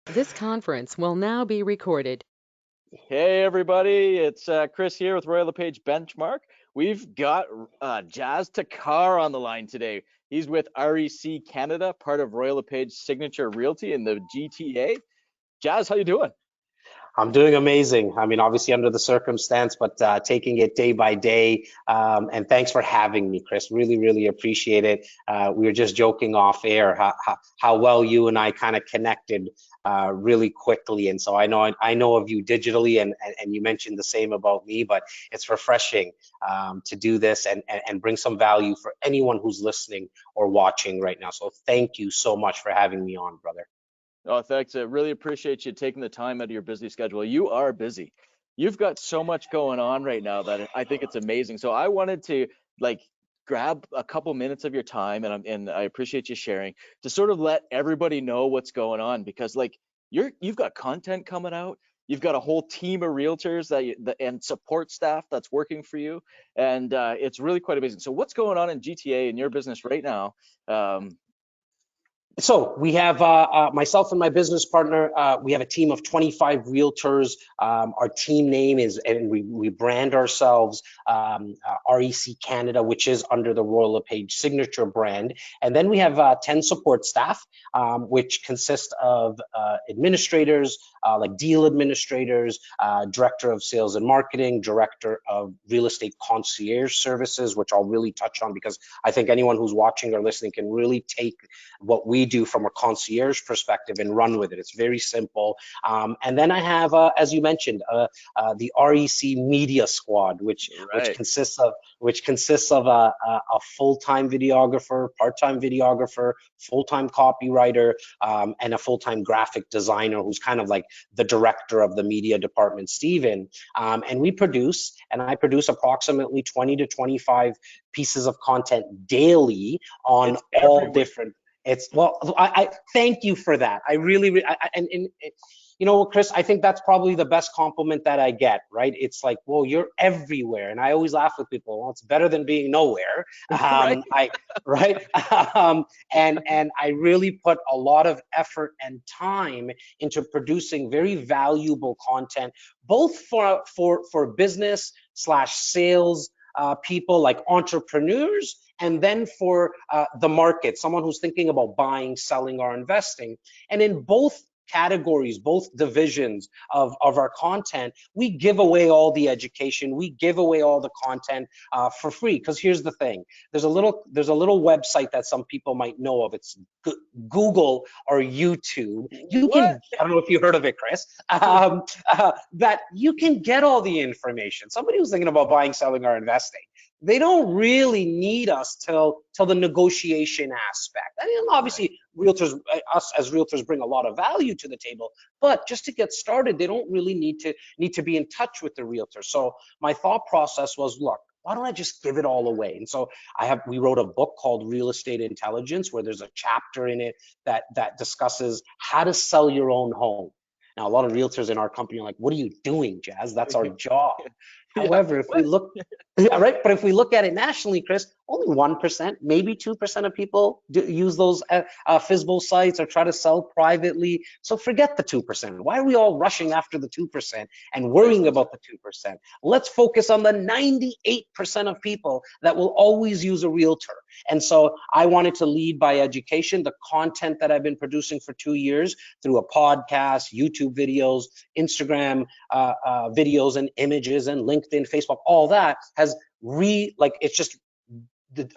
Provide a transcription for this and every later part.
This conference will now be recorded. Hey everybody, it's Chris here with Royal LePage Benchmark. We've got Jas Takhar on the line today. He's with REC Canada, part of Royal LePage Signature Realty in the GTA. Jas, how you doing? I'm doing amazing. I mean, obviously under the circumstance, but taking it day by day. And thanks for having me, Chris. Really, really appreciate it. We were just joking off air how well you and I kind of connected really quickly. And so I know of you digitally, and you mentioned the same about me. But it's refreshing to do this and bring some value for anyone who's listening or watching right now. So thank you so much for having me on, brother. Oh, thanks. I really appreciate you taking the time out of your busy schedule. You are busy. You've got so much going on right now that I think it's amazing. So I wanted to like grab a couple minutes of your time, and I appreciate you sharing to sort of let everybody know what's going on because like you've got content coming out. You've got a whole team of realtors and support staff that's working for you, and it's really quite amazing. So what's going on in GTA in your business right now? Um, So we have myself and my business partner. We have a team of 25 realtors. Our team name is, and we brand ourselves REC Canada, which is under the Royal LePage signature brand. And then we have 10 support staff, which consist of administrators, like deal administrators, director of sales and marketing, director of real estate concierge services, which I'll really touch on because I think anyone who's watching or listening can really take what we do from a concierge perspective and run with it. It's very simple. And then I have, as you mentioned, the REC Media Squad, which right. consists of a full-time videographer, part-time videographer, full-time copywriter, and a full-time graphic designer who's kind of like the director of the media department, Steven. And I produce approximately 20 to 25 pieces of content daily on It's all everywhere. different. It's well, I thank you for that. I really, and you know, Chris, I think that's probably the best compliment that I get, right? It's like, well, you're everywhere, and I always laugh with people. Well, it's better than being nowhere. Right. Right, and I really put a lot of effort and time into producing very valuable content, both for business slash sales people like entrepreneurs, and then for the market, someone who's thinking about buying, selling, or investing. And in both categories, both divisions of our content, we give away all the education, we give away all the content for free. Because here's the thing, there's a little website that some people might know of. It's Google or YouTube. What? I don't know if you heard of it, Chris, that you can get all the information. Somebody who's thinking about buying, selling, or investing, they don't really need us till the negotiation aspect. I mean, Right. obviously, us as realtors bring a lot of value to the table, but just to get started, they don't really need to be in touch with the realtor. So my thought process was, look, why don't I just give it all away? And so we wrote a book called Real Estate Intelligence, where there's a chapter in it that discusses how to sell your own home. Now, a lot of realtors in our company are like, what are you doing, Jas? That's our job. Yeah. However, if we What? look, yeah, right, but if we look at it nationally, Chris, only 1%, maybe 2% of people use those FISBO sites or try to sell privately. So forget the 2%. Why are we all rushing after the 2% and Makes worrying sense. about the 2%? Let's focus on the 98% of people that will always use a realtor. And so I wanted to lead by education. The content that I've been producing for 2 years through a podcast, YouTube videos, Instagram videos and images, and LinkedIn, Facebook, all that has it's just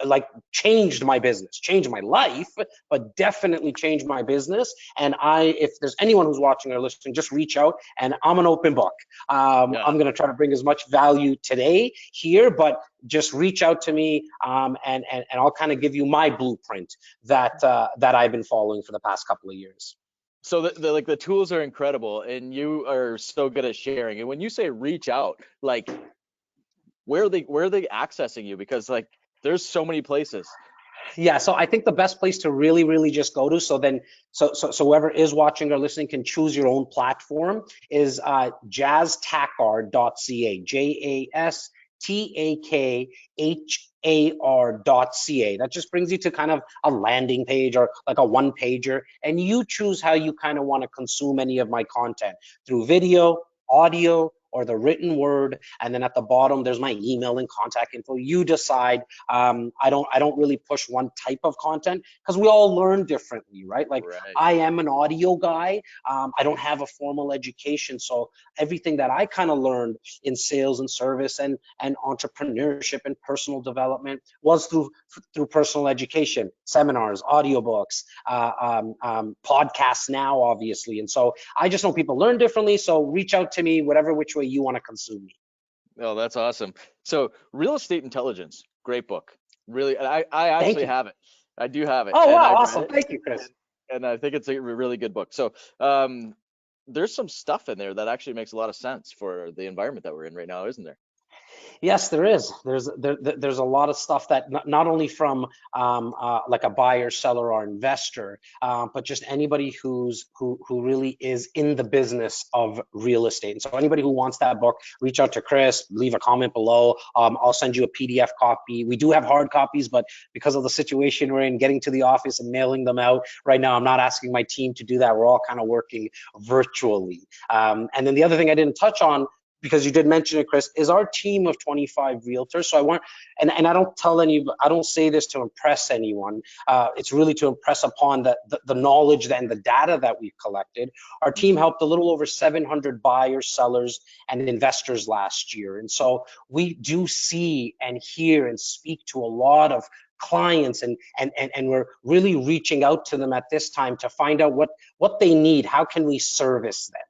like changed my business, changed my life, but definitely changed my business. And if there's anyone who's watching or listening, just reach out, and I'm an open book. Yeah. I'm going to try to bring as much value today here, but just reach out to me, and I'll kind of give you my blueprint that I've been following for the past couple of years. So the tools are incredible and you are so good at sharing. And when you say reach out, like where are they accessing you? Because like there's so many places. Yeah, so I think the best place to really, really just go to, so whoever is watching or listening can choose your own platform, is jastakhar.ca, JASTAKHAR.ca. ar.ca. That just brings you to kind of a landing page or like a one pager, and you choose how you kind of want to consume any of my content, through video, audio, or the written word. And then at the bottom, there's my email and contact info. You decide. I don't really push one type of content because we all learn differently, right? Like Right. I am an audio guy. I don't have a formal education, so everything that I kind of learned in sales and service and entrepreneurship and personal development was through personal education, seminars, audiobooks, podcasts now, obviously. And so I just know people learn differently. So reach out to me, whatever which way you want to consume me. Oh, that's awesome. So, Real Estate Intelligence, great book. Really, I Thank actually you. have it. I do have it, Oh, and wow. I've read Awesome. it, Thank you, Chris. and I think it's a really good book. So, there's some stuff in there that actually makes a lot of sense for the environment that we're in right now, isn't there? Yes, there is. There's a lot of stuff that not only from like a buyer, seller, or investor, but just anybody who really is in the business of real estate. And so anybody who wants that book, reach out to Chris, leave a comment below. I'll send you a PDF copy. We do have hard copies, but because of the situation we're in, getting to the office and mailing them out right now, I'm not asking my team to do that. We're all kind of working virtually. And then the other thing I didn't touch on, because you did mention it, Chris, is our team of 25 realtors. So I want, and I don't tell any, I don't say this to impress anyone. It's really to impress upon the knowledge and the data that we've collected. Our team Mhm. helped a little over 700 buyers, sellers, and investors last year. And so we do see and hear and speak to a lot of clients, and we're really reaching out to them at this time to find out what they need. How can we service them?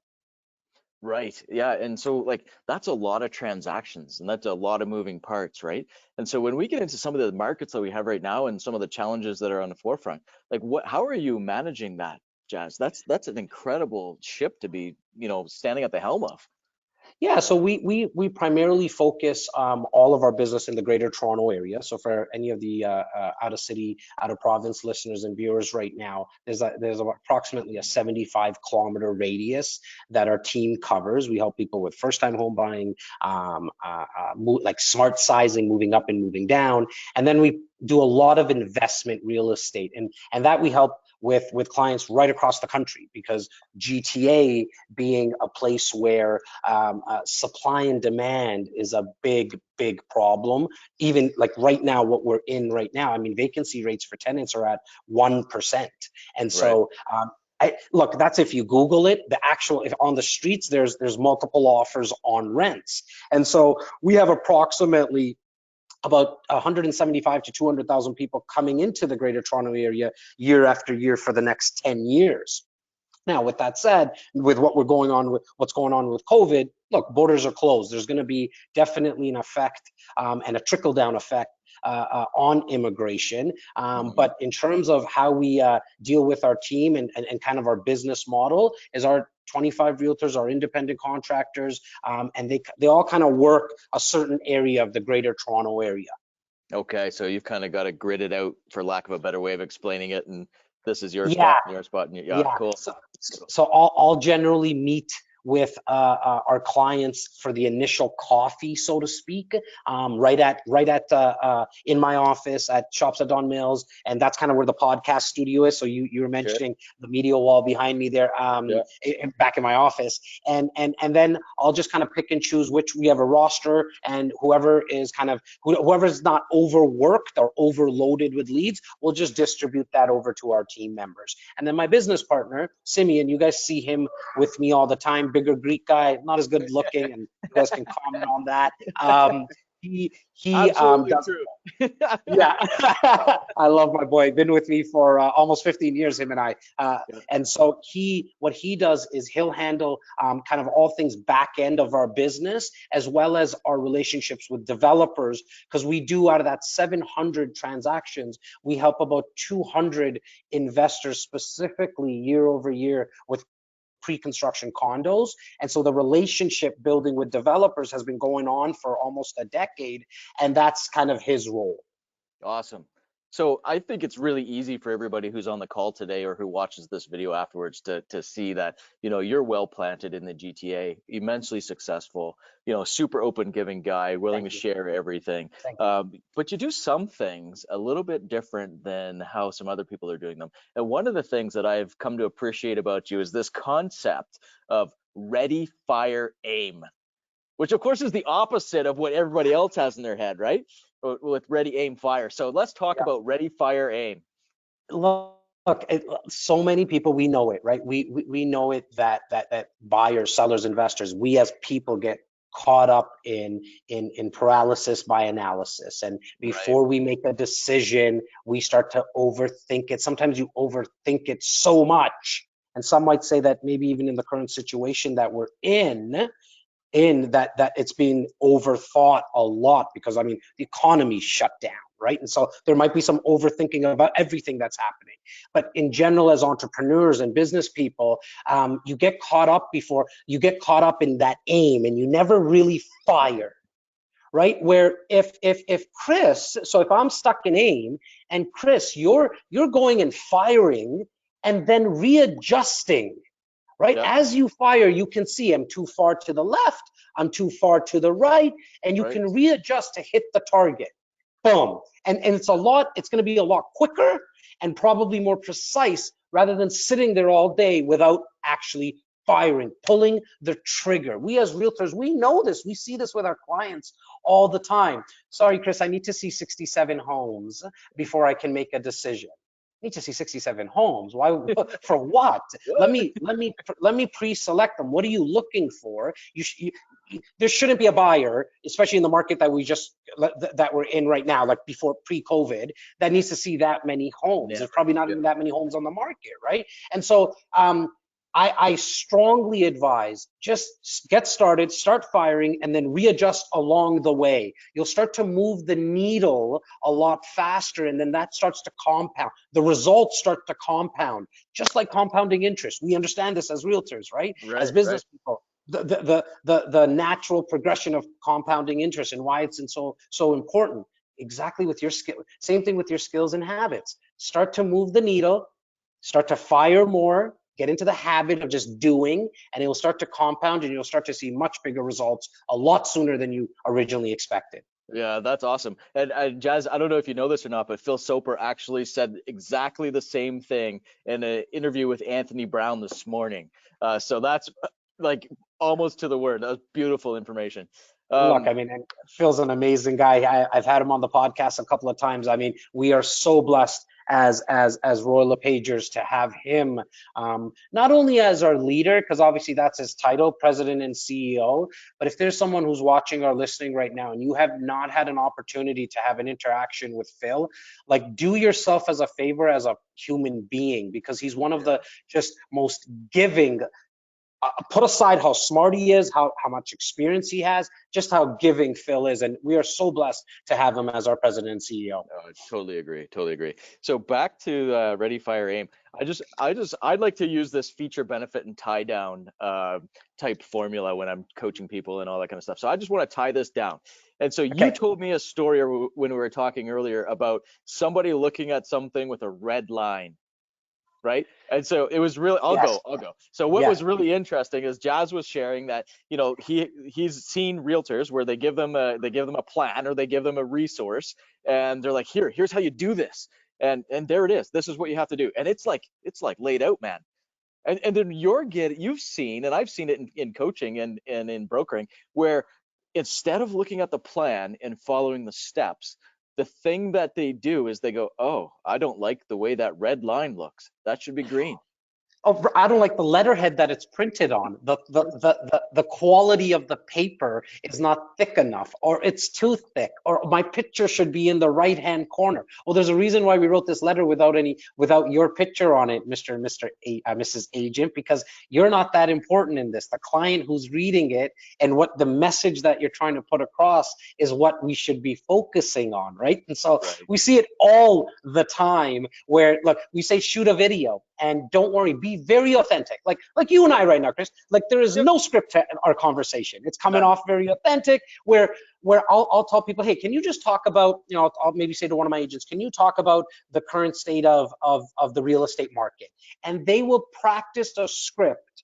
Right. Yeah. And so like that's a lot of transactions and that's a lot of moving parts, right? And so when we get into some of the markets that we have right now and some of the challenges that are on the forefront, like how are you managing that, Jas? That's an incredible ship to be, standing at the helm of. Yeah, so we primarily focus all of our business in the Greater Toronto area. So for any of the out of city, out of province listeners and viewers right now, there's approximately a 75-kilometer radius that our team covers. We help people with first time home buying, like smart sizing, moving up and moving down, and then we do a lot of investment real estate, and that we help with clients right across the country, because GTA being a place where supply and demand is a big problem. Even like right now, what we're in right now, I mean, vacancy rates for tenants are at 1%. And Right. so, look, that's if you Google it. The actual, if on the streets, there's multiple offers on rents. And so we have approximately about 175 to 200,000 people coming into the Greater Toronto area year after year for the next 10 years. Now, with that said, with what's going on with COVID, look, borders are closed. There's going to be definitely an effect and a trickle down effect on immigration. Mhm. But in terms of how we deal with our team and kind of our business model, is our 25 realtors are independent contractors, and they all kind of work a certain area of the Greater Toronto area. Okay. So you've kind of got to grid it out, for lack of a better way of explaining it. And this is your Yeah, spot and your spot. And yeah, Yeah, cool. so I'll generally meet with our clients for the initial coffee, so to speak, right at in my office at Shops at Don Mills, and that's kind of where the podcast studio is. So you were Sure. mentioning the media wall behind me there, Yeah. back in my office, and then I'll just kind of pick and choose which we have a roster, and whoever's not overworked or overloaded with leads, we'll just distribute that over to our team members. And then my business partner, Simeon, you guys see him with me all the time, bigger Greek guy, not as good looking, and you guys can comment on that. He Absolutely does. true. Yeah, I love my boy. Been with me for almost 15 years, him and I. Yeah. And so what he does is he'll handle kind of all things back end of our business, as well as our relationships with developers, because we do, out of that 700 transactions, we help about 200 investors specifically year over year with pre-construction condos. And so the relationship building with developers has been going on for almost a decade, and that's kind of his role. Awesome. So I think it's really easy for everybody who's on the call today or who watches this video afterwards to see that, you're well planted in the GTA, immensely successful, super open giving guy, willing to Thank you. share everything. Thank you. But you do some things a little bit different than how some other people are doing them. And one of the things that I've come to appreciate about you is this concept of ready, fire, aim, which of course is the opposite of what everybody else has in their head, right? With ready, aim, fire. So let's talk Yeah. about ready, fire, aim. Look, so many people, we know it, right? We know it that buyers, sellers, investors, we as people get caught up in paralysis by analysis. And Right. before we make a decision, we start to overthink it. Sometimes you overthink it so much. And some might say that maybe even in the current situation that we're in that it's being overthought a lot because, I mean, the economy shut down, right? And so there might be some overthinking about everything that's happening. But in general, as entrepreneurs and business people, you get caught up in that aim and you never really fire. Right, where if Chris, so if I'm stuck in aim and Chris, you're going and firing and then readjusting, right? Yeah. As you fire, you can see I'm too far to the left, I'm too far to the right, and you Right. can readjust to hit the target. Boom. And it's going to be a lot quicker and probably more precise rather than sitting there all day without actually firing, pulling the trigger. We as realtors, we know this. We see this with our clients all the time. Sorry, Chris, I need to see 67 homes before I can make a decision. Need to see 67 homes. Why? For what? Let me pre-select them. What are you looking for? There shouldn't be a buyer, especially in the market that we're in right now, like before pre-COVID, that needs to see that many homes. Never. There's probably not Yeah. even that many homes on the market, right? And so I strongly advise just get started, start firing, and then readjust along the way. You'll start to move the needle a lot faster, and then that starts to compound. The results start to compound, just like compounding interest. We understand this as realtors, right? As Right. Right. business people. The natural progression of compounding interest and why it's so important. Exactly with your skill. Same thing with your skills and habits. Start to move the needle, start to fire more, get into the habit of just doing, and it will start to compound and you'll start to see much bigger results a lot sooner than you originally expected. Yeah, that's awesome. And Jas, I don't know if you know this or not, but Phil Soper actually said exactly the same thing in an interview with Anthony Brown this morning. So that's like almost to the word. That was beautiful information. Look, Um, I mean, and Phil's an amazing guy. I've had him on the podcast a couple of times. I mean, we are so blessed as Royal LePagers to have him, not only as our leader, because obviously that's his title, president and CEO, but if there's someone who's watching or listening right now and you have not had an opportunity to have an interaction with Phil, like, do yourself as a favor as a human being, because he's one of the just most giving. Put aside how smart he is, how much experience he has, just how giving Phil is. And we are so blessed to have him as our president and CEO. Totally agree. Totally agree. So back to Ready, Fire, Aim. I'd like to use this feature, benefit, and tie down type formula when I'm coaching people and all that kind of stuff. So I just want to tie this down. And so you Okay. told me a story when we were talking earlier about somebody looking at something with a red line, right? And so it was really, I'll Yes. go. So what Yeah. was really interesting is Jas was sharing that, he's seen realtors where they give them a plan or they give them a resource and they're like, here's how you do this. And there it is. This is what you have to do. And it's like laid out, man. And then you've seen, and I've seen it in coaching and in brokering, where instead of looking at the plan and following the steps, the thing that they do is they go, oh, I don't like the way that red line looks. That should be green. Oh, I don't like the letterhead that it's printed on. The quality of the paper is not thick enough, or it's too thick, or my picture should be in the right hand corner. Well, there's a reason why we wrote this letter without your picture on it, Mrs. Agent, because you're not that important in this. The client who's reading it and what the message that you're trying to put across is what we should be focusing on, right? And so Right. we see it all the time where, look, we say shoot a video, and don't worry, be be very authentic, like you and I right now, Chris. Like there is Yep. no script to our conversation. It's coming None. off very authentic. Where I'll tell people, hey, can you just talk about, I'll maybe say to one of my agents, can you talk about the current state of the real estate market? And they will practice a script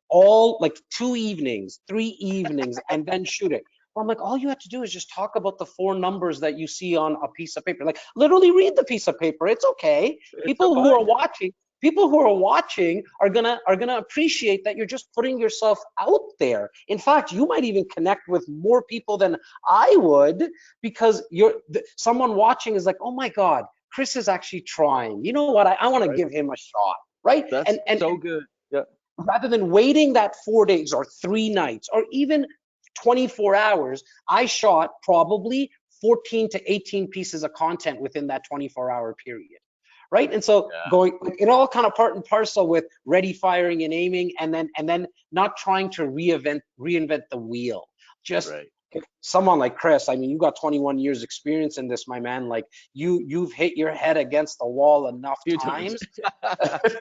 all like 2 evenings, 3 evenings, and then shoot it. Well, I'm like, all you have to do is just talk about the 4 numbers that you see on a piece of paper. Like literally read the piece of paper. It's okay. It's People who fine. are watching, people who are watching are gonna appreciate that you're just putting yourself out there. In fact, you might even connect with more people than I would, because someone watching is like, oh my God, Chris is actually trying. You know what? I want to Right. give him a shot, right? That's so good. Yeah. Rather than waiting that 4 days or 3 nights or even 24 hours, I shot probably 14 to 18 pieces of content within that 24-hour period. Right. And so Yeah. going, it all kind of part and parcel with ready, firing, and aiming, and then not trying to reinvent the wheel. Just Right. someone like Chris, I mean, you got 21 years experience in this, my man. Like you've hit your head against the wall enough Few times. times.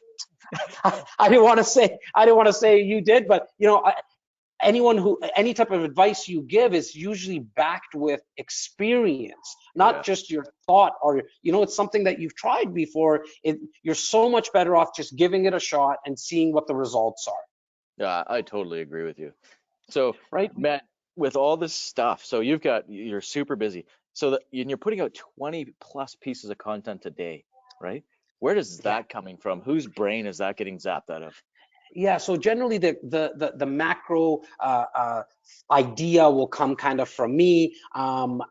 I didn't want to say you did, but any type of advice you give is usually backed with experience, not Yeah. just your thought, or it's something that you've tried before. You're so much better off just giving it a shot and seeing what the results are. Yeah, I totally agree with you. So, Right. Matt, with all this stuff, so you're super busy. So and you're putting out 20 plus pieces of content a day, right? Where does Yeah. that coming from? Whose brain is that getting zapped out of? Yeah, so generally the macro idea will come kind of from me, and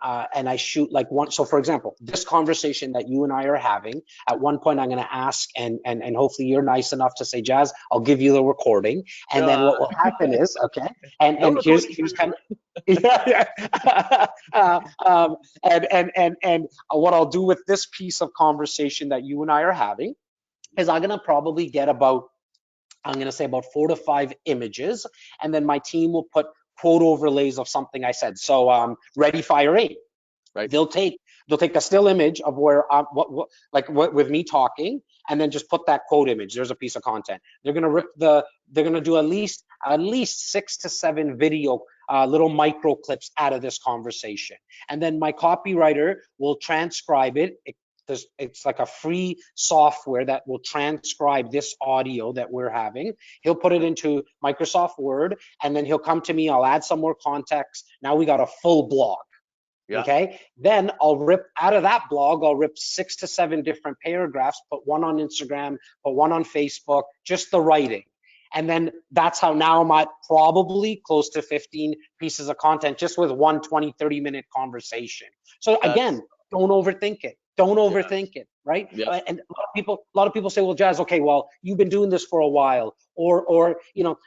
I shoot like one. So for example, this conversation that you and I are having, at one point I'm going to ask, and hopefully you're nice enough to say, Jas, I'll give you the recording, and then what will happen is, okay, No and recording. here's kind of. Yeah, yeah. And what I'll do with this piece of conversation that you and I are having is I'm gonna probably get I'm going to say about 4 to 5 images, and then my team will put quote overlays of something I said. So ready, fire, aim. Right. They'll take a still image of where what with me talking, and then just put that quote image. There's a piece of content. They're going to do at least 6 to 7 video little micro clips out of this conversation, and then my copywriter will transcribe it. It's like a free software that will transcribe this audio that we're having. He'll put it into Microsoft Word, and then he'll come to me. I'll add some more context. Now we got a full blog. Yeah. Okay. Then I'll rip out of that blog, I'll rip 6 to 7 different paragraphs, put one on Instagram, put one on Facebook, just the writing. And then that's how now I'm at probably close to 15 pieces of content just with one 20, 30-minute conversation. So again, don't overthink it. Don't overthink it, right? Yeah. And a lot of people say, well, Jas, okay, well, you've been doing this for a while, or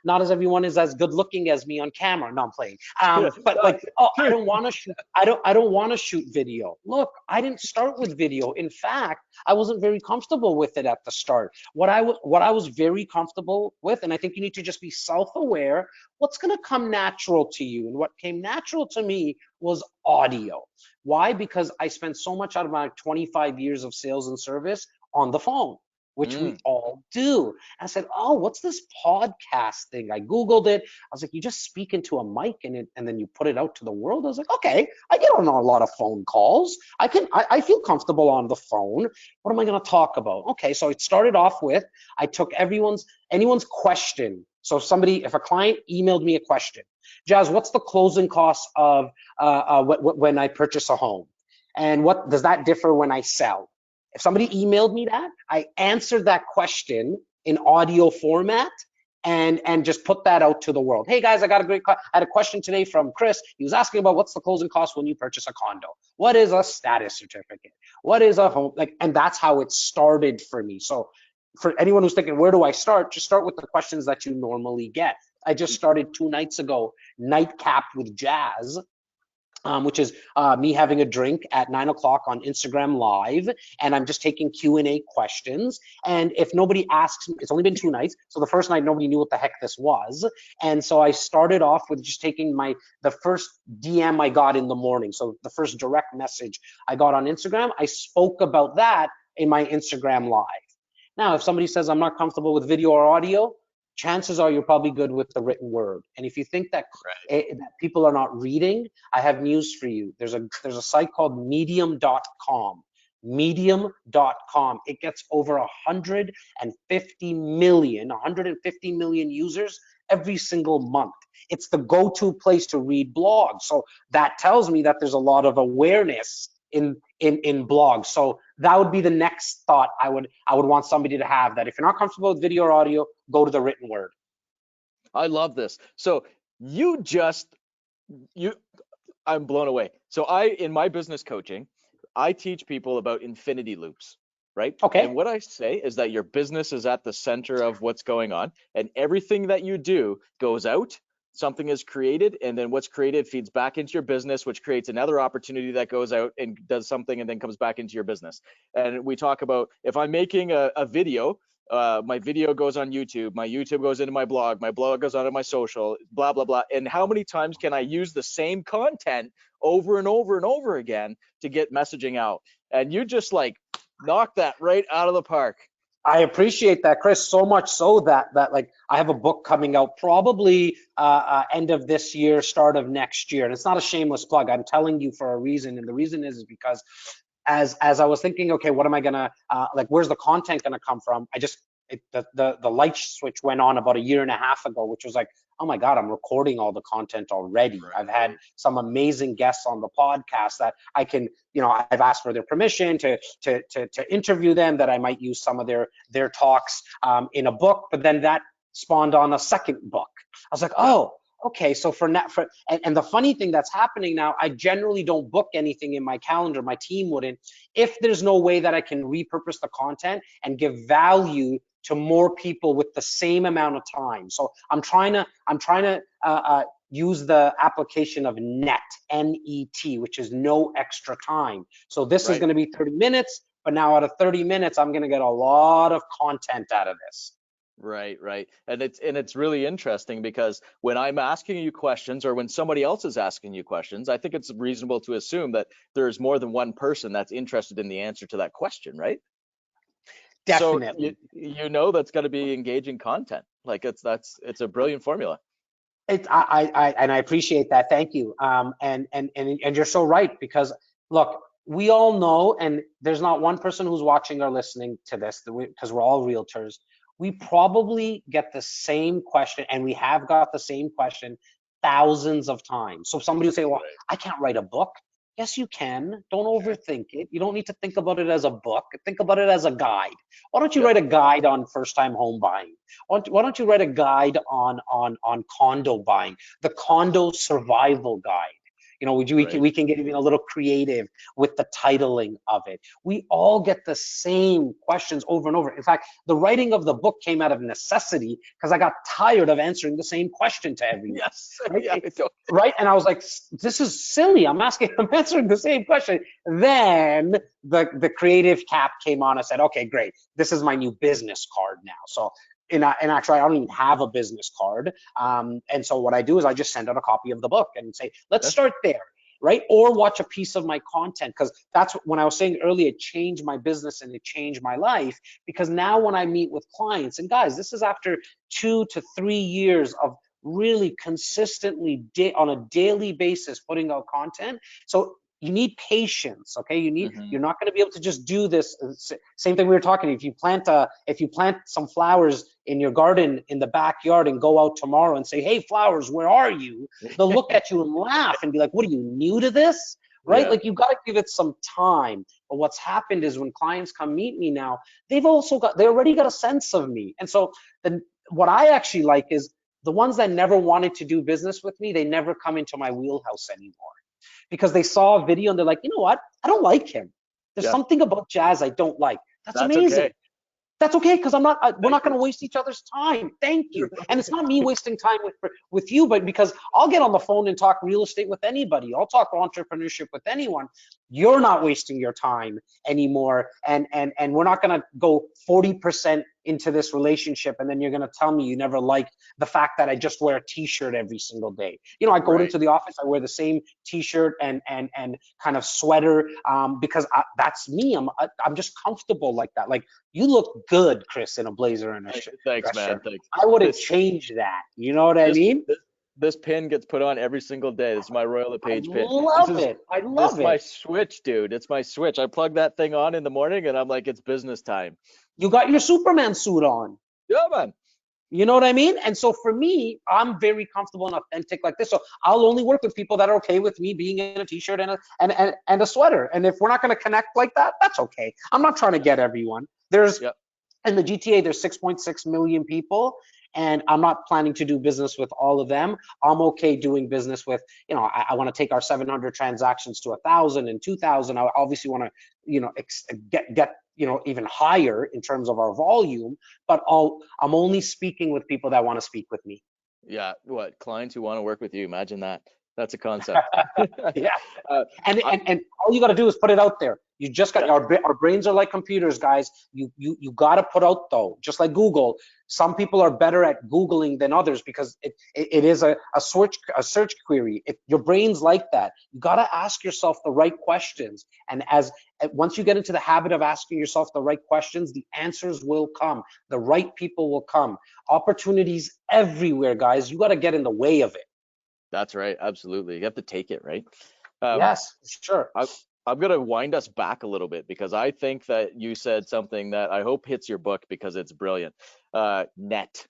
not as everyone is as good looking as me on camera. No, I'm playing. But like, oh, I don't want to shoot. I don't want to shoot video. Look, I didn't start with video. In fact, I wasn't very comfortable with it at the start. What I was very comfortable with, and I think you need to just be self-aware. What's going to come natural to you? And what came natural to me was audio. Why? Because I spent so much out of my 25 years of sales and service on the phone, which we all do. And I said, oh, what's this podcast thing? I Googled it. I was like, you just speak into a mic and then you put it out to the world. I was like, okay, I get on a lot of phone calls. I feel comfortable on the phone. What am I going to talk about? Okay, so it started off with, I took anyone's question. So if a client emailed me a question, Jas, what's the closing cost of when I purchase a home? And what does that differ when I sell? If somebody emailed me that, I answered that question in audio format and just put that out to the world. Hey guys, I had a question today from Chris. He was asking about what's the closing cost when you purchase a condo? What is a status certificate? What is a home? And that's how it started for me. So for anyone who's thinking, where do I start? Just start with the questions that you normally get. I just started 2 nights ago, Nightcap with Jas, which is me having a drink at 9 o'clock on Instagram Live, and I'm just taking Q&A questions. And if nobody asks me, it's only been 2 nights, so the first night nobody knew what the heck this was, and so I started off with just taking the first DM I got in the morning, so the first direct message I got on Instagram, I spoke about that in my Instagram Live. Now, if somebody says, I'm not comfortable with video or audio, chances are you're probably good with the written word. And if you think that, that people are not reading, I have news for you. There's a site called medium.com. Medium.com. It gets over 150 million users every single month. It's the go-to place to read blogs. So that tells me that there's a lot of awareness in blogs. So that would be the next thought I would want somebody to have, that if you're not comfortable with video or audio, go to the written word. I love this. So I'm blown away. So in my business coaching, I teach people about infinity loops, right? Okay. And what I say is that your business is at the center of what's going on, and everything that you do goes out, something is created, and then what's created feeds back into your business, which creates another opportunity that goes out and does something and then comes back into your business. And we talk about, if I'm making a video, my video goes on YouTube, my YouTube goes into my blog goes onto my social, blah, blah, blah. And how many times can I use the same content over and over and over again to get messaging out? And you just like knock that right out of the park. I appreciate that, Chris, so much so that like I have a book coming out probably end of this year, start of next year. And it's not a shameless plug. I'm telling you for a reason. And the reason is because as I was thinking, okay, what am I gonna like? Where's the content gonna come from? The light switch went on about a year and a half ago, which was like, oh my God, I'm recording all the content already. Right. I've had some amazing guests on the podcast that I can, I've asked for their permission to interview them, that I might use some of their talks in a book, but then that spawned on a second book. I was like, oh, okay, so and the funny thing that's happening now, I generally don't book anything in my calendar, my team wouldn't, if there's no way that I can repurpose the content and give value to more people with the same amount of time. So I'm trying to use the application of NET, N-E-T, which is no extra time. So this is going to be 30 minutes, but now out of 30 minutes, I'm going to get a lot of content out of this. Right. And it's really interesting, because when I'm asking you questions, or when somebody else is asking you questions, I think it's reasonable to assume that there's more than one person that's interested in the answer to that question, right? Definitely. So that's got to be engaging content. Like it's a brilliant formula. I appreciate that. Thank you. And you're so right, because look, we all know, and there's not one person who's watching or listening to this, because we're all realtors. We probably get the same question, and we have got the same question thousands of times. So somebody will say, well, I can't write a book. Yes, you can. Don't overthink it. You don't need to think about it as a book. Think about it as a guide. Why don't you write a guide on first-time home buying? Why don't you write a guide on condo buying, the condo survival guide? We can get even a little creative with the titling of it. We all get the same questions over and over. In fact, the writing of the book came out of necessity, because I got tired of answering the same question to everyone. Yes. Right? And I was like, this is silly. I'm answering the same question. Then the creative cap came on and said, okay, great. This is my new business card now. So in actually, I don't even have a business card. And so what I do is I just send out a copy of the book and say, let's start there, right? Or watch a piece of my content, because that's when I was saying earlier, it changed my business and it changed my life. Because now when I meet with clients, and guys, this is after 2 to 3 years of really consistently on a daily basis putting out content. So you need patience, okay? You're not going to be able to just do this. Same thing we were talking. If you plant some flowers in your garden in the backyard and go out tomorrow and say, hey, flowers, where are you? They'll look at you and laugh and be like, what, are you new to this? Right? Like, you've got to give it some time. But what's happened is when clients come meet me now, they already got a sense of me. And so then what I actually like is the ones that never wanted to do business with me, they never come into my wheelhouse anymore. Because they saw a video and they're like, you know what? I don't like him. There's something about Jas I don't like. That's amazing. Okay. That's okay, because we're not going to waste each other's time. Thank you. And it's not me wasting time with you, but because I'll get on the phone and talk real estate with anybody. I'll talk entrepreneurship with anyone. You're not wasting your time anymore. And we're not going to go 40% into this relationship, and then you're going to tell me you never liked the fact that I just wear a t-shirt every single day. You know, I go Right. into the office, I wear the same t-shirt and kind of sweater, because that's me. I'm just comfortable like that. Like, you look good, Chris, in a blazer and a Thanks, dress man. shirt. Thanks. I wouldn't This change that. You know what I this mean? this, this pin gets put on every single day. This is my Royal I LePage pin. love it. I This love my it. switch, dude. It's my switch. I plug that thing on in the morning and I'm like, it's business time. You got your Superman suit on. Yeah, man. You know what I mean? And so for me, I'm very comfortable and authentic like this. So I'll only work with people that are okay with me being in a t-shirt and a sweater. And if we're not going to connect like that, that's okay. I'm not trying to get everyone. There's Yep. in the GTA, there's 6.6 million people, and I'm not planning to do business with all of them. I'm okay doing business with, you know, I want to take our 700 transactions to 1,000 and 2,000. I obviously want to, you know, get you know, even higher in terms of our volume, but I'm only speaking with people that want to speak with me. Yeah. What? Clients who want to work with you. Imagine that. That's a concept. Yeah. uh, I, And all you got to do is put it out there. You just got yeah. our brains are like computers, guys. You got to put out, though, just like Google. Some people are better at Googling than others because it is a search query. Your brain's like that. You got to ask yourself the right questions. And once you get into the habit of asking yourself the right questions, the answers will come. The right people will come. Opportunities everywhere, guys. You got to get in the way of it. That's right. Absolutely. You have to take it, right? Um, Yes, sure. I, I'm going to wind us back a little bit because I think that you said something that I hope hits your book because it's brilliant. Net,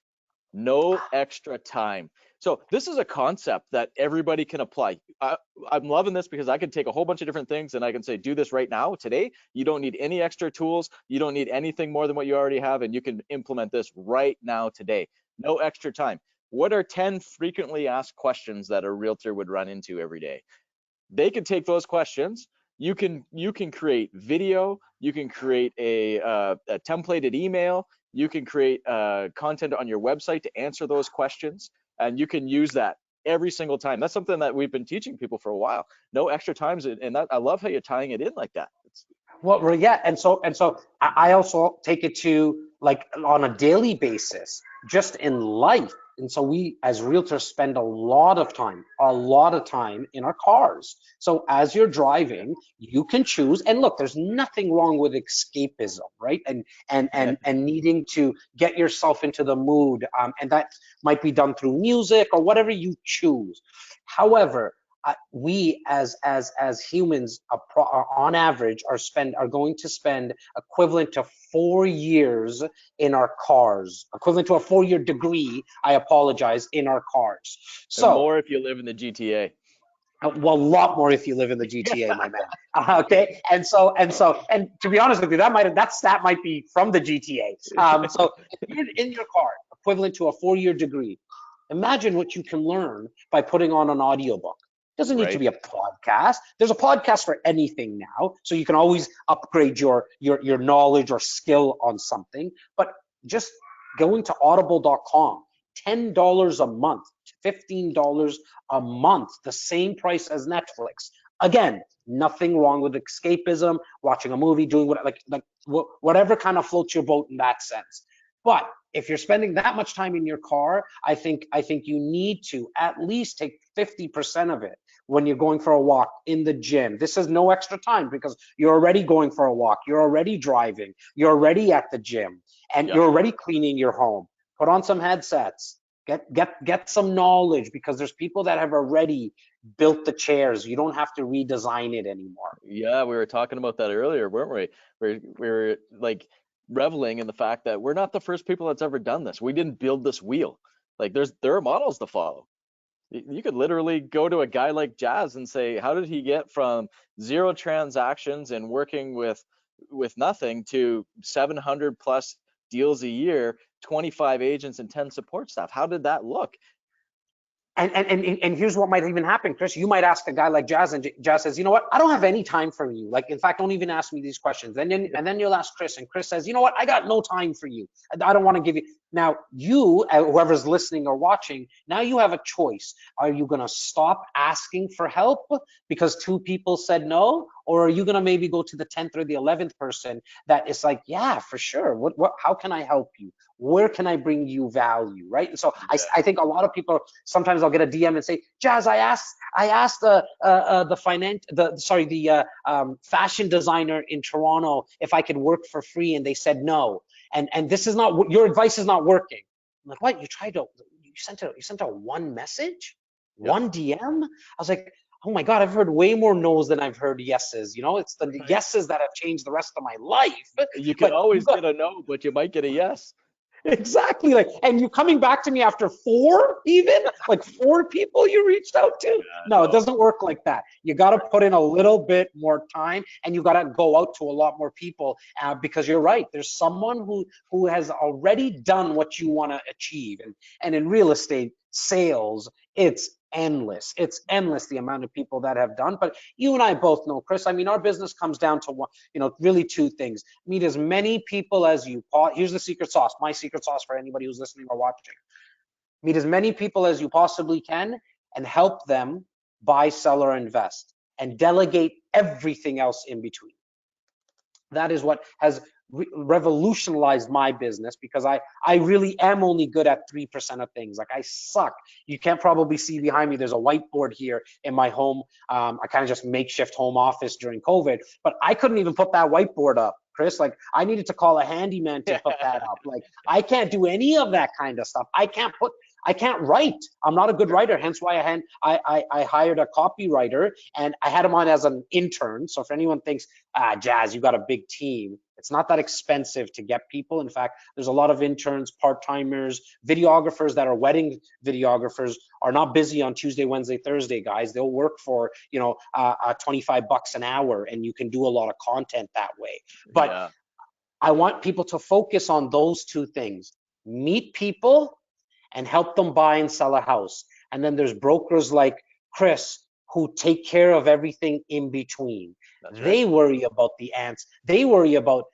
no extra time. So this is a concept that everybody can apply. I'm loving this because I can take a whole bunch of different things and I can say, do this right now, today. You don't need any extra tools. You don't need anything more than what you already have. And you can implement this right now, today. No extra time. What are 10 frequently asked questions that a realtor would run into every day? They can take those questions. You can create video. You can create a templated email. You can create content on your website to answer those questions, and you can use that every single time. That's something that we've been teaching people for a while. No extra times, and that, I love how you're tying it in like that. Well, yeah, and so I also take it to, like, on a daily basis, just in life. And so we as realtors spend a lot of time in our cars. So as you're driving, you can choose. And look, there's nothing wrong with escapism, right? And needing to get yourself into the mood, and that might be done through music or whatever you choose. However, we as humans, on average, are going to spend equivalent to 4 years in our cars, equivalent to a 4-year degree, I apologize, in our cars. And So, more if you live in the GTA. well, a lot more if you live in the GTA, my man. Okay, and to be honest with you, that stat might be from the GTA. So if you're in your car, equivalent to a 4-year degree, imagine what you can learn by putting on an audiobook. Doesn't need to Right? be a podcast. There's a podcast for anything now, so you can always upgrade your knowledge or skill on something. But just going to audible.com, $10 a month, $15 a month, the same price as Netflix. Again, nothing wrong with escapism, watching a movie, doing whatever kind of floats your boat in that sense. But if you're spending that much time in your car, I think you need to at least take 50% of it when you're going for a walk, in the gym. This is no extra time because you're already going for a walk, you're already driving, you're already at the gym, and Yep. you're already cleaning your home. Put on some headsets. Get some knowledge, because there's people that have already built the chairs. You don't have to redesign it anymore. Yeah, we were talking about that earlier, weren't we? We were like reveling in the fact that we're not the first people that's ever done this. We didn't build this wheel. Like there are models to follow. You could literally go to a guy like Jas and say, how did he get from 0 transactions and working with nothing to 700 plus deals a year, 25 agents and 10 support staff? How did that look? And here's what might even happen, Chris. You might ask a guy like Jas, and Jas says, you know what, I don't have any time for you. Like, in fact, don't even ask me these questions. And then you'll ask Chris, and Chris says, you know what, I got no time for you. I don't want to give you. Now you, whoever's listening or watching, now you have a choice. Are you going to stop asking for help because two people said no? Or are you going to maybe go to the 10th or the 11th person that is like, yeah, for sure. How can I help you? Where can I bring you value? Right. And so I think a lot of people, sometimes I'll get a DM and say, Jas, I asked fashion designer in Toronto if I could work for free, and they said no. And this is not, your advice is not working. I'm like, what? You sent a one message, Yep. one DM? I was like, oh my God, I've heard way more no's than I've heard yeses. It's the yeses that have changed the rest of my life. You can But always get a no, but you might get a yes. exactly, and you coming back to me after four, even like four people you reached out to. No, it doesn't work like that. You got to put in a little bit more time, and you got to go out to a lot more people, because you're right, there's someone who has already done what you want to achieve. And in real estate sales, it's endless the amount of people that have done. But you and I both know, Chris, I mean, our business comes down to one, really two things. Meet as many people as you, here's the secret sauce, my secret sauce for anybody who's listening or watching. Meet as many people as you possibly can and help them buy, sell, or invest, and delegate everything else in between. That is what has revolutionized my business, because I really am only good at 3% of things. Like, I suck. You can't probably see behind me, there's a whiteboard here in my home. I kind of just makeshift home office during COVID, but I couldn't even put that whiteboard up, Chris. Like, I needed to call a handyman to put that up. Like, I can't do any of that kind of stuff. I can't write. I'm not a good writer. Hence why I hired a copywriter, and I had him on as an intern. So if anyone thinks, Jas, you got a big team, it's not that expensive to get people. In fact, there's a lot of interns, part-timers, videographers that are wedding videographers are not busy on Tuesday, Wednesday, Thursday, guys. They'll work for, 25 bucks an hour, and you can do a lot of content that way. But I want people to focus on those two things: meet people and help them buy and sell a house. And then there's brokers like Chris who take care of everything in between. They worry about the ants. They worry about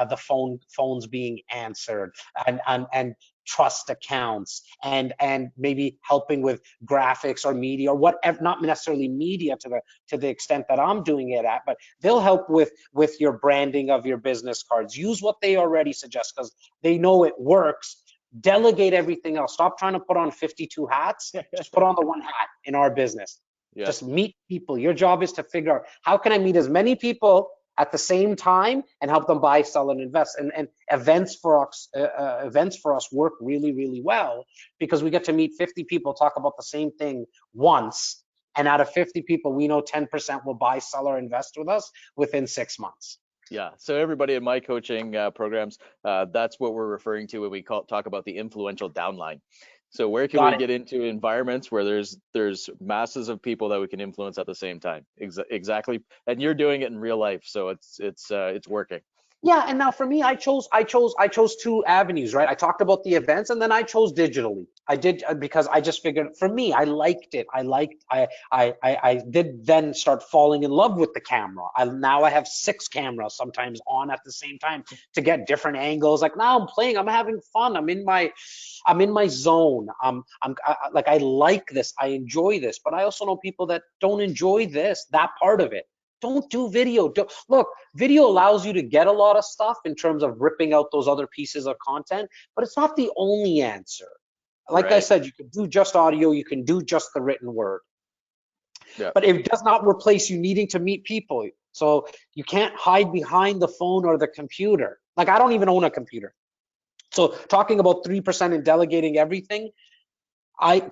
the phones being answered, and trust accounts, and maybe helping with graphics or media or whatever. Not necessarily media to the extent that I'm doing it at, but they'll help with your branding of your business cards. Use what they already suggest because they know it works. Delegate everything else. Stop trying to put on 52 hats. Just put on the one hat in our business. Just meet people. Your job is to figure out, how can I meet as many people at the same time and help them buy, sell, and invest. And events for us work really, really well, because we get to meet 50 people, talk about the same thing once, and out of 50 people, we know 10% will buy, sell, or invest with us within 6 months. Yeah, so everybody in my coaching programs, that's what we're referring to when we talk about the influential downline. So where can we get into environments where there's masses of people that we can influence at the same time? Exactly, and you're doing it in real life, so it's working. Yeah, and now for me, I chose two avenues, right? I talked about the events, and then I chose digitally. I did because I just figured, for me, I liked it. I did then start falling in love with the camera. Now I have 6 cameras sometimes on at the same time to get different angles. Like, now I'm playing, I'm having fun. I'm in my zone. I like this. I enjoy this. But I also know people that don't enjoy that part of it. Don't do video. Look, video allows you to get a lot of stuff in terms of ripping out those other pieces of content, but it's not the only answer. Like I said, you can do just audio, you can do just the written word. But it does not replace you needing to meet people. So you can't hide behind the phone or the computer. Like, I don't even own a computer. So talking about 3% and delegating everything,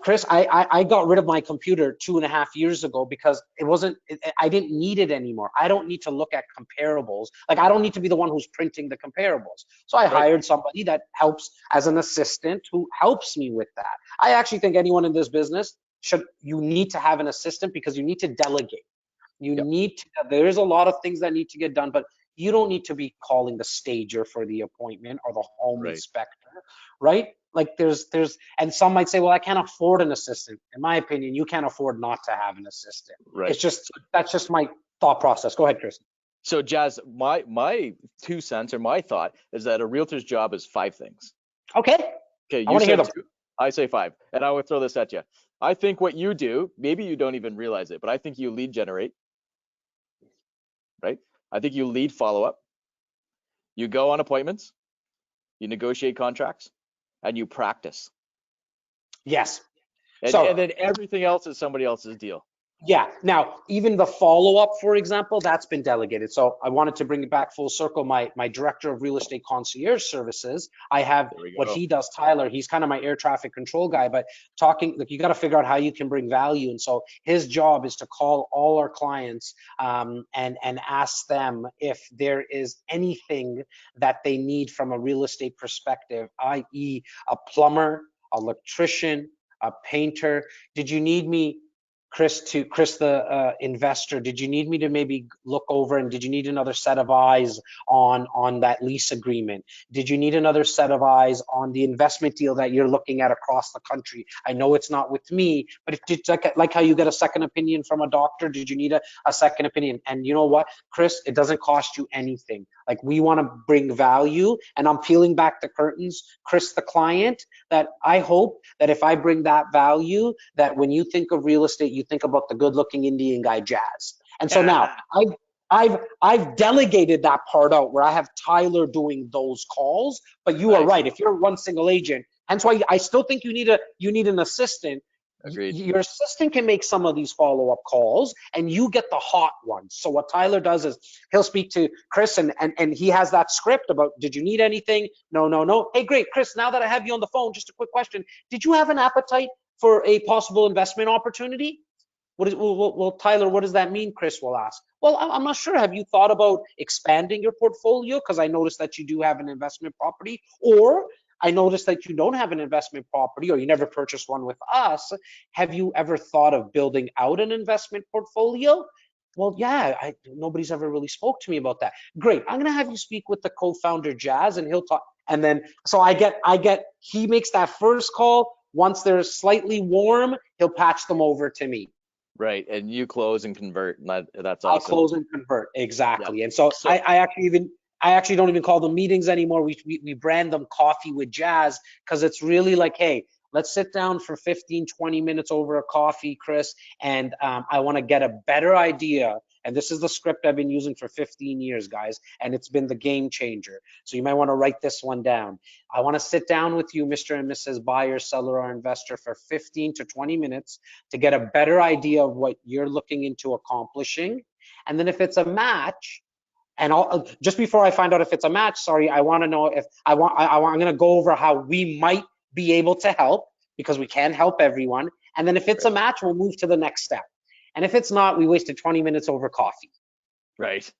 Chris, I got rid of my computer 2.5 years ago because I didn't need it anymore. I don't need to look at comparables. Like, I don't need to be the one who's printing the comparables. So I hired somebody that helps as an assistant who helps me with that. I actually think anyone in this business you need to have an assistant, because you need to delegate. There's a lot of things that need to get done, but you don't need to be calling the stager for the appointment or the home inspector, right? Like, and some might say, well, I can't afford an assistant. In my opinion, you can't afford not to have an assistant. That's just my thought process. Go ahead, Chris. So Jas, my 2 cents or my thought is that a realtor's job is 5 things. Okay. Okay, I you want to hear said them. 2, I say 5, and I will throw this at you. I think what you do, maybe you don't even realize it, but I think you lead generate, right? I think you lead follow up, you go on appointments, you negotiate contracts, and you practice. Yes. And So then everything else is somebody else's deal. yeah. Now, even the follow-up, for example, that's been delegated. So I wanted to bring it back full circle. My director of real estate concierge services, I have There we what go. he does, Tyler. He's kind of my air traffic control guy, but talking, like, you got to figure out how you can bring value. And so his job is to call all our clients and ask them if there is anything that they need from a real estate perspective, i.e., a plumber, electrician, a painter. Did you need me, Chris, the investor, did you need me to maybe look over, and did you need another set of eyes on that lease agreement? Did you need another set of eyes on the investment deal that you're looking at across the country? I know it's not with me, but if it's like how you get a second opinion from a doctor, did you need a second opinion? And you know what, Chris, it doesn't cost you anything. Like, we want to bring value, and I'm peeling back the curtains, Chris, the client, that I hope that if I bring that value, that when you think of real estate, you think about the good-looking Indian guy, Jas. And so now I've delegated that part out where I have Tyler doing those calls. But you are Nice. right. If you're one single agent, hence why I still think you need an assistant. Agreed. Your assistant can make some of these follow-up calls, and you get the hot ones. So what Tyler does is he'll speak to Chris, and he has that script about, did you need anything? No, no, no. Hey, great, Chris, now that I have you on the phone, just a quick question. Did you have an appetite for a possible investment opportunity? Well, Tyler, what does that mean? Chris will ask. Well, I'm not sure. Have you thought about expanding your portfolio? Because I noticed that you do have an investment property, or I noticed that you don't have an investment property, or you never purchased one with us. Have you ever thought of building out an investment portfolio? Well, yeah, nobody's ever really spoke to me about that. Great. I'm going to have you speak with the co-founder, Jas, and he'll talk. And then, so he makes that first call. Once they're slightly warm, he'll patch them over to me. Right. And you close and convert. And that's I awesome. close and convert, Yeah. exactly. And so, So I actually don't even call them meetings anymore. We brand them Coffee with Jas, because it's really like, hey, let's sit down for 15, 20 minutes over a coffee, Chris, and I want to get a better idea. And this is the script I've been using for 15 years, guys, and it's been the game changer. So you might want to write this one down. I want to sit down with you, Mr. and Mrs. Buyer, seller, or investor, for 15 to 20 minutes to get a better idea of what you're looking into accomplishing. And then if it's a match, and just before I find out if it's a match, sorry, I want to know if I'm going to go over how we might be able to help, because we can help everyone. And then if it's a match, we'll move to the next step. And if it's not, we wasted 20 minutes over coffee. right.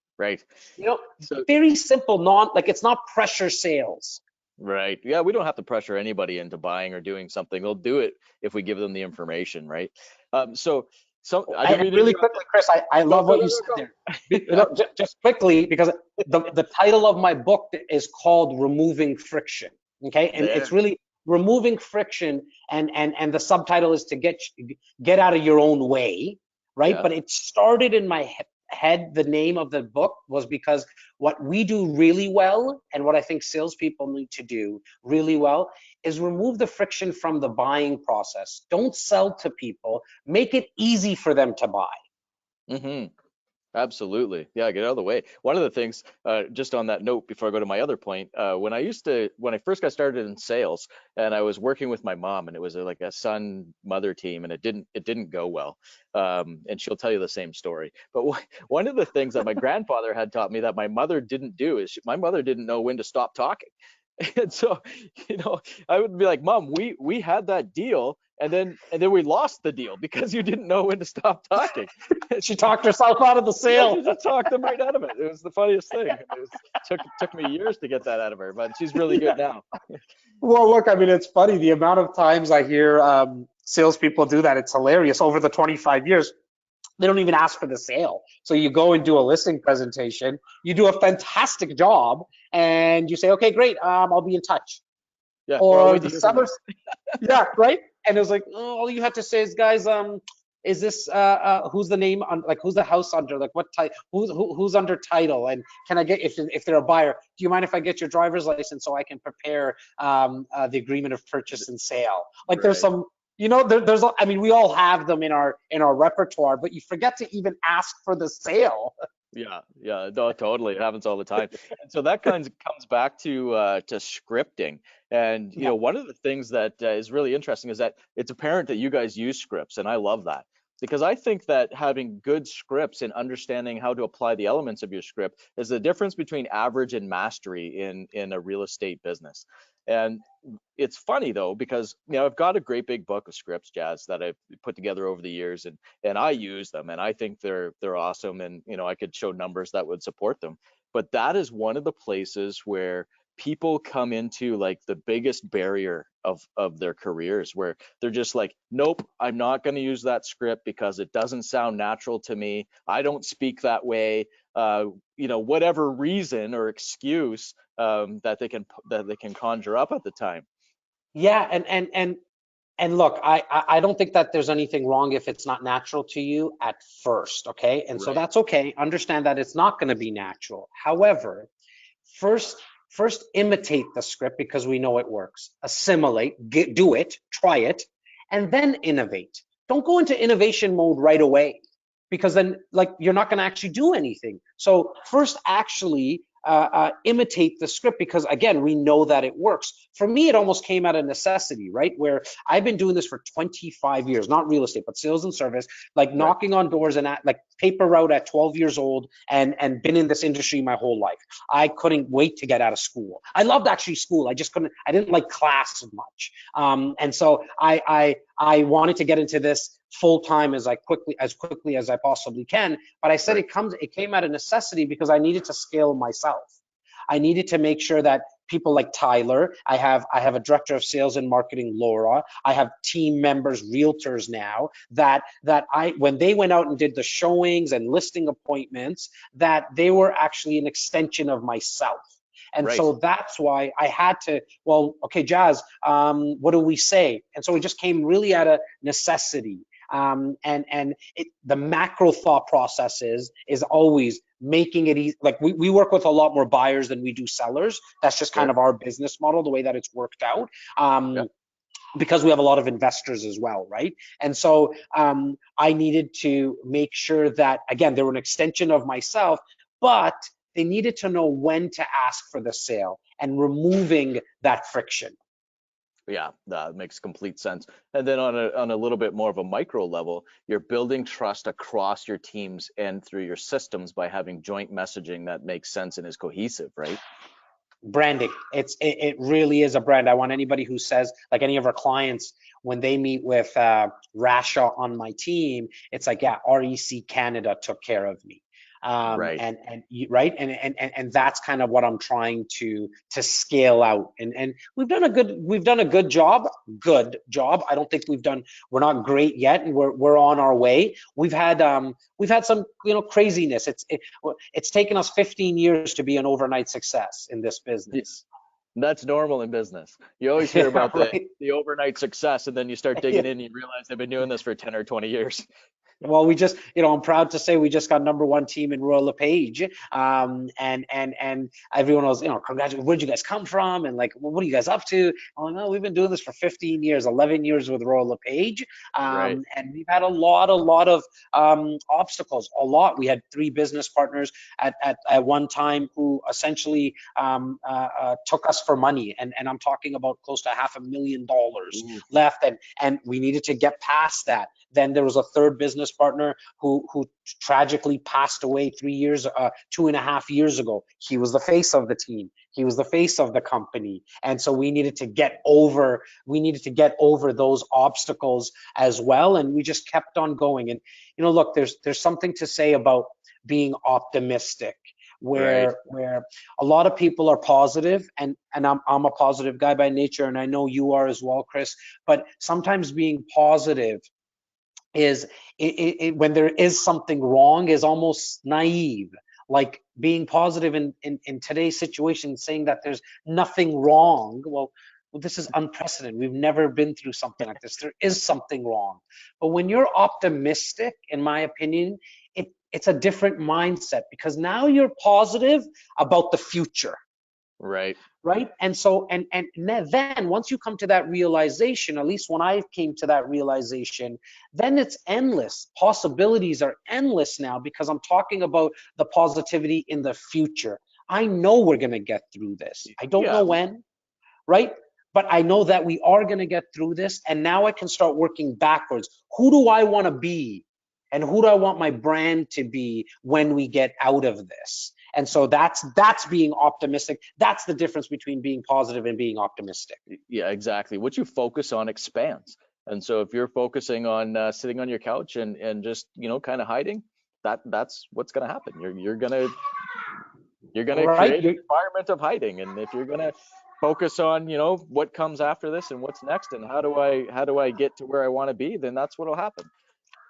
So Very simple, it's not pressure sales. right. Yeah, we don't have to pressure anybody into buying or doing something. They'll do it if we give them the information, right? So I didn't mean to Really interrupt quickly, Chris, I you. love Go, what go, you go, said go, there. go. Just quickly, because the title of my book is called Removing Friction. Okay, and There. it's really removing friction, and the subtitle is to get out of your own way, right? Yeah. But it started in my head. The name of the book was because what we do really well, and what I think salespeople need to do really well, is remove the friction from the buying process. Don't sell to people. Make it easy for them to buy. Mm-hmm. Absolutely. Yeah, get out of the way. One of the things, just on that note, before I go to my other point, when I first got started in sales, and I was working with my mom, and it was like a son-mother team, and it didn't go well. And she'll tell you the same story. But one of the things that my grandfather had taught me that my mother didn't do is my mother didn't know when to stop talking. And so, I would be like, Mom, we had that deal, and then we lost the deal because you didn't know when to stop talking. She talked herself out of the Yeah, she sale. just talked them right out of it. It was the funniest thing. Took me years to get that out of her, but she's really good now. Well, look, I mean, it's funny the amount of times I hear salespeople do that. It's hilarious. Over the 25 years, they don't even ask for the sale. So you go and do a listing presentation. You do a fantastic job, and you say, "Okay, great. I'll be in touch." Yeah, or I'll Or wait to the hear from you. sellers, yeah, right. And it was like, oh, all you have to say is, guys, is this who's the name on, like, who's the house under, like, what type, who's under title, and can I get, if they're a buyer, do you mind if I get your driver's license so I can prepare the agreement of purchase and sale? Like, there's Right. some, there's, I mean, we all have them in our repertoire, but you forget to even ask for the sale. Yeah, yeah, no, totally. It happens all the time. And so that kind of comes back to scripting. And Yeah. one of the things that is really interesting is that it's apparent that you guys use scripts, and I love that because I think that having good scripts and understanding how to apply the elements of your script is the difference between average and mastery in a real estate business. And it's funny though because I've got a great big book of scripts, Jas, that I've put together over the years, and I use them, and I think they're awesome, and I could show numbers that would support them. But that is one of the places where people come into like the biggest barrier of their careers, where they're just like, nope, I'm not going to use that script because it doesn't sound natural to me. I don't speak that way. Whatever reason or excuse that they can conjure up at the time. Yeah, and look, I don't think that there's anything wrong if it's not natural to you at first, okay? And so Right. that's okay. Understand that it's not going to be natural. However, first first imitate the script because we know it works. Assimilate, do it, try it, and then innovate. Don't go into innovation mode right away because then like you're not going to actually do anything. So first actually imitate the script because again, we know that it works. For me, it almost came out of necessity, right? Where I've been doing this for 25 years, not real estate, but sales and service, like Right. knocking on doors and like paper route at 12 years old and been in this industry my whole life. I couldn't wait to get out of school. I loved actually school. I didn't like class as much. And so I wanted to get into this full time as quickly as I possibly can. But I said Right. it came out of necessity because I needed to scale myself. I needed to make sure that people like Tyler, I have a director of sales and marketing, Laura. I have team members, realtors now that when they went out and did the showings and listing appointments, that they were actually an extension of myself. And Right. so that's why I had to, well, okay, Jas, what do we say? And so it just came really out of necessity. The macro thought process is always making it easy. Like we work with a lot more buyers than we do sellers. That's just kind Sure. of our business model, the way that it's worked out. Yeah. Because we have a lot of investors as well, right? And so I needed to make sure that, again, they were an extension of myself, but they needed to know when to ask for the sale and removing that friction. Yeah, that makes complete sense. And then on a little bit more of a micro level, you're building trust across your teams and through your systems by having joint messaging that makes sense and is cohesive, right? Branding, it really is a brand. I want anybody who says, like any of our clients, when they meet with Rasha on my team, it's like, yeah, REC Canada took care of me. Right. Right, and that's kind of what I'm trying to scale out, and we've done a good job. I don't think we're not great yet, and we're on our way. We've had some craziness. It's taken us 15 years to be an overnight success in this Yeah, business. that's normal in business. You always hear Yeah, about right. the overnight success, and then you start Yeah. digging in and you realize they've been doing this for 10 or 20 years. Well, we just, I'm proud to say we just got #1 team in Royal LePage. And everyone was, congratulations, where'd you guys come from? And like, well, what are you guys up to? Oh no, we've been doing this for 15 years, 11 years with Royal LePage. Right. And we've had a lot of obstacles, a lot. We had 3 business partners at one time who essentially took us for money. And I'm talking about close to $500,000 Ooh. left. And we needed to get past that. Then there was a third business partner who tragically passed away 2.5 years ago. He was the face of the team. He was the face of the company. And so we needed to get over those obstacles as well. And we just kept on going. And, look, there's something to say about being optimistic. Right. Where a lot of people are positive, and I'm a positive guy by nature, and I know you are as well, Chris. But sometimes being positive is when there is something wrong is almost naive. Like being positive in today's situation, saying that there's nothing wrong. Well, this is unprecedented. We've never been through something like this. There is something wrong. But when you're optimistic, in my opinion, it's a different mindset, because now you're positive about the future. Right. Right. And so, and then once you come to that realization, at least when I came to that realization, then it's endless. Possibilities are endless now, because I'm talking about the positivity in the future. I know we're going to get through this. I don't Yeah. know when, right? But I know that we are going to get through this. And now I can start working backwards. Who do I want to be? And who do I want my brand to be when we get out of this? And so that's being optimistic. That's the difference between being positive and being optimistic. Yeah, exactly. What you focus on expands. And so if you're focusing on sitting on your couch and just, kind of hiding, that's what's going to happen. You're gonna Right? create an environment of hiding. And if you're gonna focus on, what comes after this and what's next and how do I get to where I want to be, then that's what'll happen.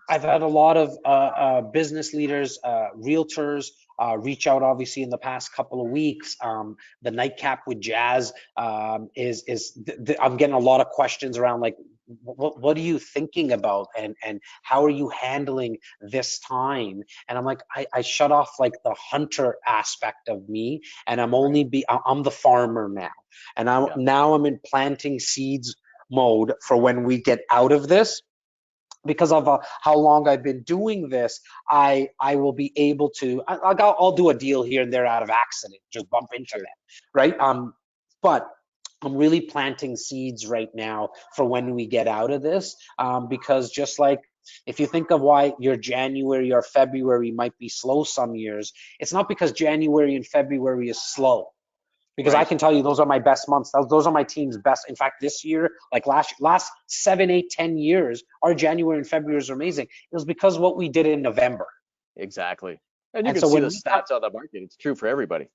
I've had a lot of business leaders, realtors reach out, obviously, in the past couple of weeks. The nightcap with Jas I'm getting a lot of questions around, like, what are you thinking about, and how are you handling this time? And I'm like, I shut off like the hunter aspect of me, and I'm the farmer now, and now I'm in planting seeds mode for when we get out of this. Because of how long I've been doing this, I will be able to. I'll do a deal here and there out of accident, just bump into them, right? But I'm really planting seeds right now for when we get out of this, because just like, if you think of why your January or February might be slow some years, it's not because January and February is slow. Because I Right. can tell you those are my best months. Those are my team's best. In fact, this year, like last 7, 8, 10 years, our January and February is amazing. It was because of what we did in November. Exactly. And you And can so see when the we come, stats on the market. It's true for everybody.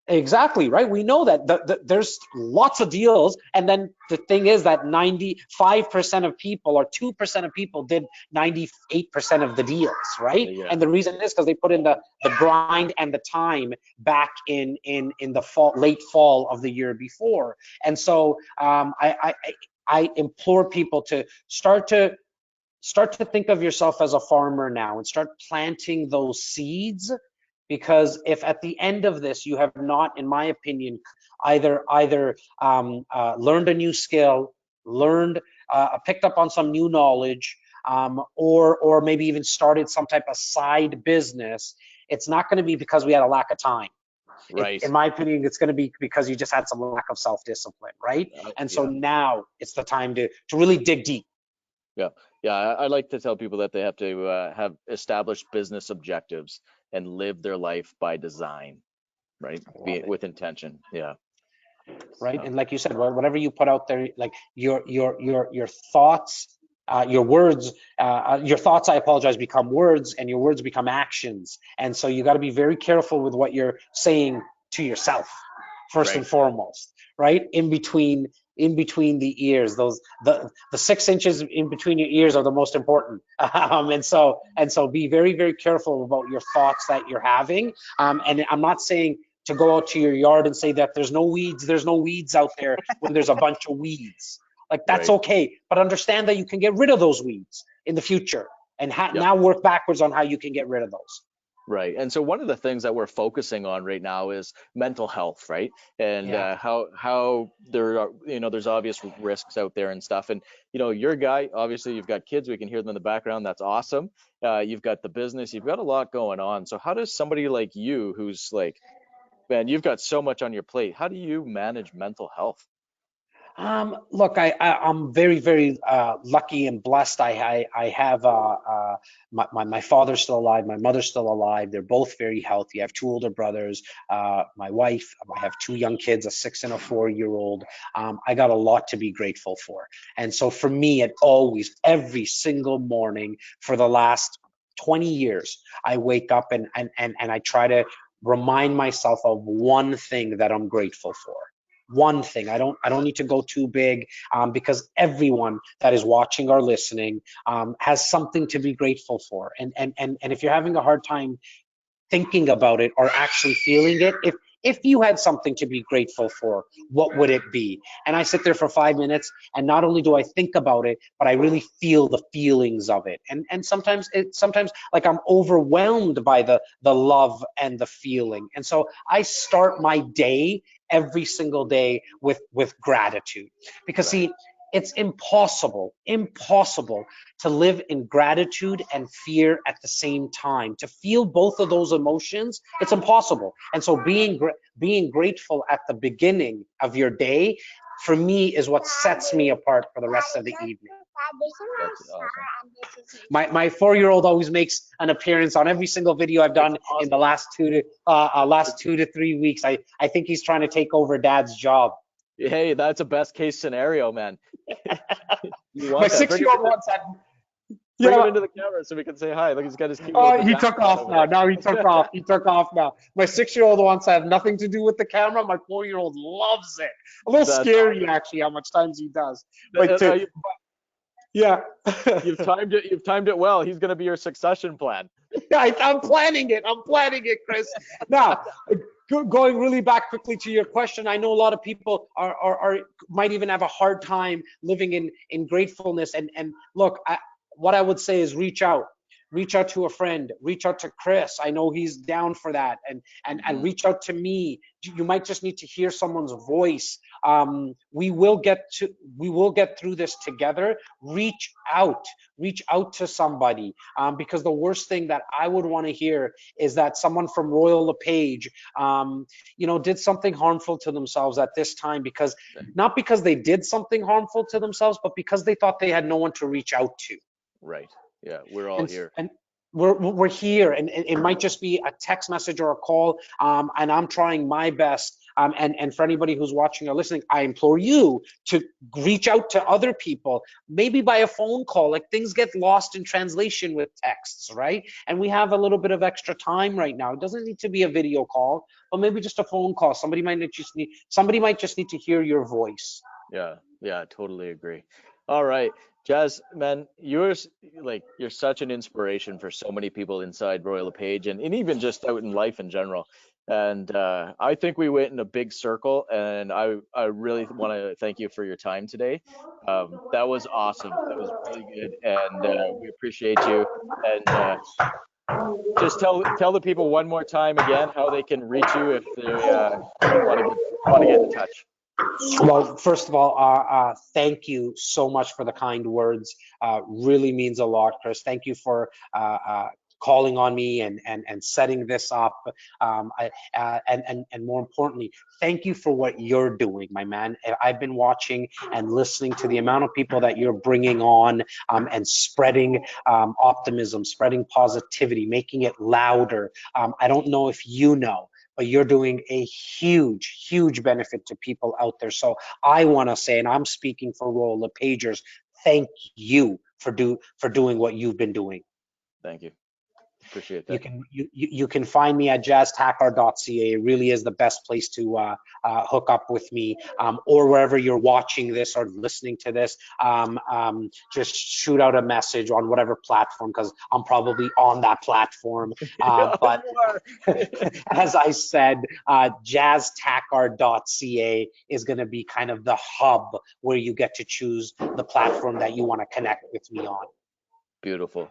exactly, right? We know that there's lots of deals, and then the thing is that 95% of people, or 2% of people, did 98% of the deals, right? Yeah. And the reason is because they put in the grind and the time back in the late fall of the year before. And so I implore people to start to think of yourself as a farmer now, and start planting those seeds. Because if at the end of this you have not, in my opinion, either learned a new skill, picked up on some new knowledge, or maybe even started some type of side business, it's not going to be because we had a lack of time. Right. In my opinion, it's going to be because you just had some lack of self-discipline, right? And so Yeah. now it's the time to really dig deep. Yeah. Yeah. I like to tell people that they have to have established business objectives and live their life by design, right? Be with intention. Yeah. Right. So, And like you said, whatever you put out there, like your thoughts, your words, your thoughts, I apologize, become words, and your words become actions. And so you got to be very careful with what you're saying to yourself, first right. and foremost, right? In between the ears, the 6 inches in between your ears are the most important. And so be very, very careful about your thoughts that you're having. And I'm not saying to go out to your yard and say that there's no weeds out there when there's a bunch of weeds. Like, that's Right. okay, but understand that you can get rid of those weeds in the future, and Yeah. now work backwards on how you can get rid of those. Right. And so one of the things that we're focusing on right now is mental health, right? And Yeah. how there are, there's obvious risks out there and stuff. And your guy, obviously you've got kids, we can hear them in the background. That's awesome. You've got the business, you've got a lot going on. So how does somebody like you, who's like, man, you've got so much on your plate, how do you manage mental health? Look, I'm very, very lucky and blessed. I have my father's still alive, my mother's still alive. They're both very healthy. I have 2 older brothers. My wife, I have 2 young kids, a 6 and a 4-year-old. I got a lot to be grateful for. And so for me, every single morning for the last 20 years, I wake up and I try to remind myself of one thing that I'm grateful for. One thing. I don't need to go too big, because everyone that is watching or listening has something to be grateful for. And if you're having a hard time thinking about it or actually feeling it, if you had something to be grateful for, what would it be? And I sit there for 5 minutes, and not only do I think about it, but I really feel the feelings of it. And sometimes like I'm overwhelmed by the love and the feeling. And so I start my day every single day with gratitude, because see, it's impossible to live in gratitude and fear at the same time. To feel both of those emotions, it's impossible. And so being grateful at the beginning of your day, for me, is what sets me apart for the rest of the evening. That's awesome. My 4-year-old always makes an appearance on every single video I've done Awesome. in the last 2 to 3 weeks. I think he's trying to take over Dad's job. Hey, that's a best case scenario, man. You My want that. 6-year-old wants that. Bring him Yeah. into the camera so we can say hi. Look, he's got his cute Oh, little he jacket took on off over now. there. Now he took off. He took off now. My 6-year-old wants to have nothing to do with the camera. My 4-year-old loves it. A little That's scary, awesome. actually, how much times he does. Yeah. You've timed it. You've timed it well. He's going to be your succession plan. I'm planning it. I'm planning it, Chris. Now, going really back quickly to your question, I know a lot of people are might even have a hard time living in gratefulness. And look, what I would say is reach out to a friend, reach out to Chris. I know he's down for that, and reach out to me. You might just need to hear someone's voice. We will get through this together. Reach out to somebody, because the worst thing that I would want to hear is that someone from Royal LePage did something harmful to themselves at this time, because not because they did something harmful to themselves, but because they thought they had no one to reach out to. Right. Yeah, we're all here. And we're here, and it might just be a text message or a call, and I'm trying my best. And for anybody who's watching or listening, I implore you to reach out to other people, maybe by a phone call. Like, things get lost in translation with texts, right? And we have a little bit of extra time right now. It doesn't need to be a video call, but maybe just a phone call. Somebody might just need to hear your voice. Yeah, totally agree. All right, Jas, man, you're such an inspiration for so many people inside Royal LePage, and even just out in life in general. And I think we went in a big circle, and I really want to thank you for your time today. That was awesome. That was really good, and we appreciate you. And just tell the people one more time again how they can reach you if they want to get in touch. Well, first of all, thank you so much for the kind words. Really means a lot, Chris. Thank you for calling on me and setting this up. And more importantly, thank you for what you're doing, my man. I've been watching and listening to the amount of people that you're bringing on, and spreading optimism, spreading positivity, making it louder. I don't know if you know, but you're doing a huge benefit to people out there. So I want to say, and I'm speaking for Royal LePagers, thank you for doing what you've been doing. Thank you. Appreciate that. You can find me at jastakhar.ca. It really is the best place to hook up with me, or wherever you're watching this or listening to this. Just shoot out a message on whatever platform, because I'm probably on that platform. But as I said, jastakhar.ca is going to be kind of the hub where you get to choose the platform that you want to connect with me on. Beautiful.